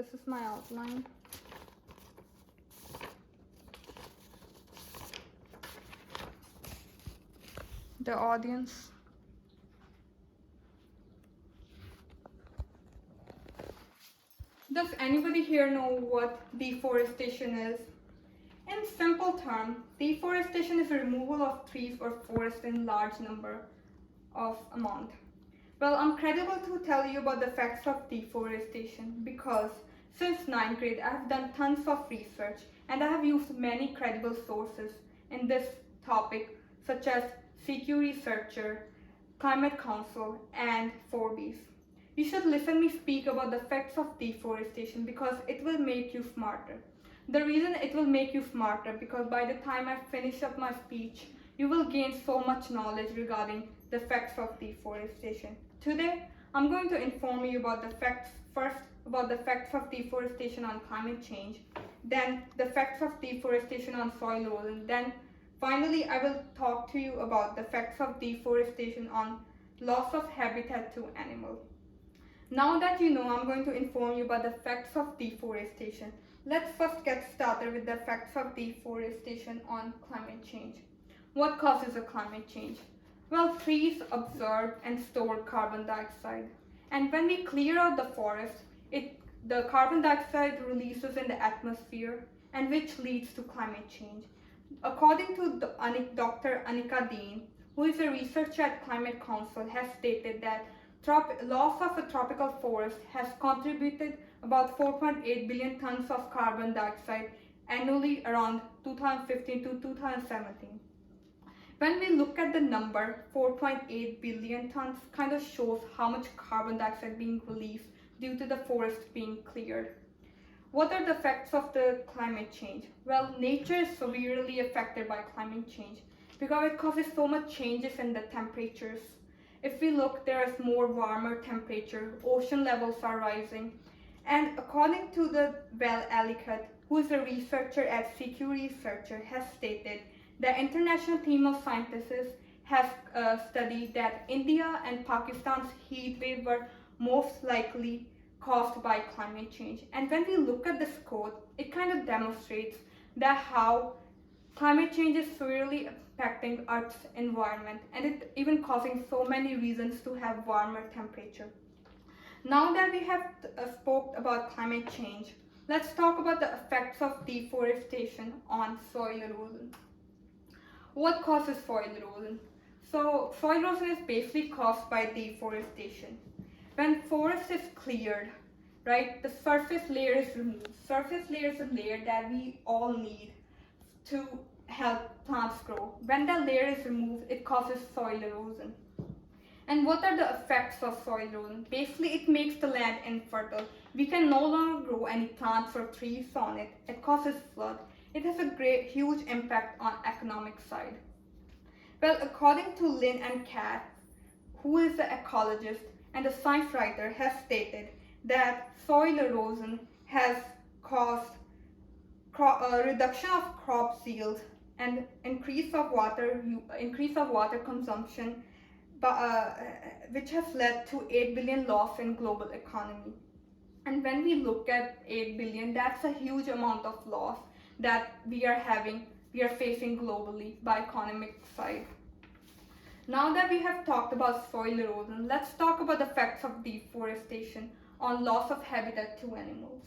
This is my outline. The audience. Does anybody here know what deforestation is? In simple terms, deforestation is the removal of trees or forests in large number of amount. Well, I'm credible to tell you about the effects of deforestation because since 9th grade I have done tons of research and I have used many credible sources in this topic such as CQ Researcher, Climate Council, and Forbes. You should listen me speak about the effects of deforestation because it will make you smarter. The reason it will make you smarter because by the time I finish up my speech, you will gain so much knowledge regarding the effects of deforestation. Today, I'm going to inform you about the effects, first about the effects of deforestation on climate change, then the effects of deforestation on soil erosion, then finally I will talk to you about the effects of deforestation on loss of habitat to animals. Now that you know I'm going to inform you about the effects of deforestation, let's first get started with the effects of deforestation on climate change. What causes a climate change? Well, trees absorb and store carbon dioxide. And when we clear out the forest, the carbon dioxide releases in the atmosphere and which leads to climate change. According to Dr. Anika Dean, who is a researcher at Climate Council, has stated that loss of a tropical forest has contributed about 4.8 billion tons of carbon dioxide annually around 2015 to 2017. When we look at the number 4.8 billion tons, kind of shows how much carbon dioxide being released due to the forest being cleared. What are the effects of the climate change? Well, nature is severely affected by climate change because it causes so much changes in the temperatures. If we look, there is more warmer temperature, ocean levels are rising, and according to the Ellicott, who is a researcher at CQ Researcher, has stated the international team of scientists has studied that India and Pakistan's heat wave were most likely caused by climate change. And when we look at this quote, it kind of demonstrates that how climate change is severely affecting Earth's environment and it even causing so many reasons to have warmer temperature. Now that we have spoke about climate change, let's talk about the effects of deforestation on soil erosion. What causes soil erosion? So soil erosion is basically caused by deforestation. When forest is cleared, right, the surface layer is removed. Surface layer is a layer that we all need to help plants grow. When that layer is removed, it causes soil erosion. And what are the effects of soil erosion? Basically, it makes the land infertile. We can no longer grow any plants or trees on it. It causes flood. It has a huge impact on economic side. Well, according to Lynn and Kat, who is an ecologist and a science writer, has stated that soil erosion has caused a reduction of crop yields and increase of water consumption, which has led to 8 billion loss in global economy. And when we look at 8 billion, that's a huge amount of loss that we are facing globally by economic side. Now that we have talked about soil erosion, let's talk about the effects of deforestation on loss of habitat to animals.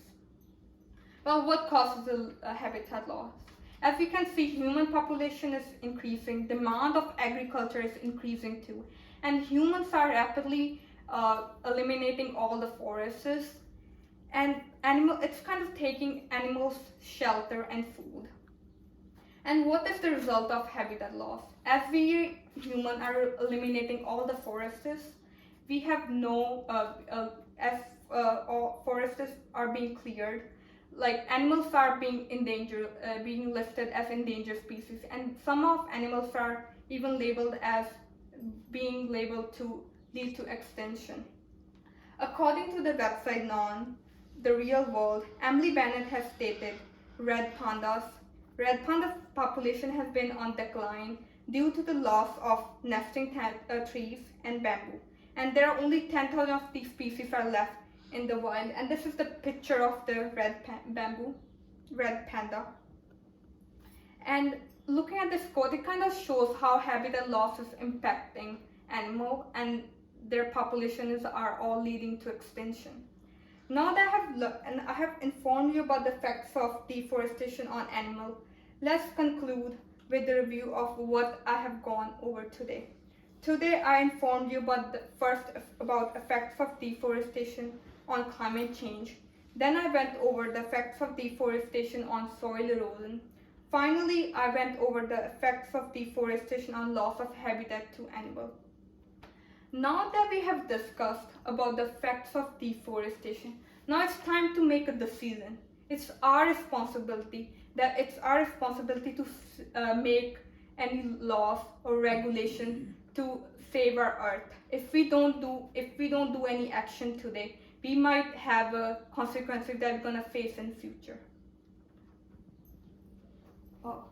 Well, what causes a habitat loss? As we can see, human population is increasing, demand of agriculture is increasing too, and humans are rapidly eliminating all the forests, and it's kind of taking animals shelter and food. And what is the result of habitat loss? As we humans are eliminating all the forests, we have all forests are being cleared, like animals are being endangered, being listed as endangered species, and some of animals are even labeled to lead to extinction. According to the website known The Real World, Emily Bennett has stated red panda population has been on decline due to the loss of nesting trees and bamboo, and there are only 10,000 of these species are left in the wild, and this is the picture of the red panda. And looking at this quote, it kind of shows how habitat loss is impacting animal, and their populations are all leading to extinction. Now that I have informed you about the effects of deforestation on animals, let's conclude with the review of what I have gone over today. Today I informed you about about effects of deforestation on climate change. Then I went over the effects of deforestation on soil erosion. Finally, I went over the effects of deforestation on loss of habitat to animals. Now that we have discussed about the effects of deforestation, now it's time to make a decision. It's our responsibility to make any laws or regulation to save our earth. If we don't do any action today, we might have consequences that we're gonna face in future. Oh.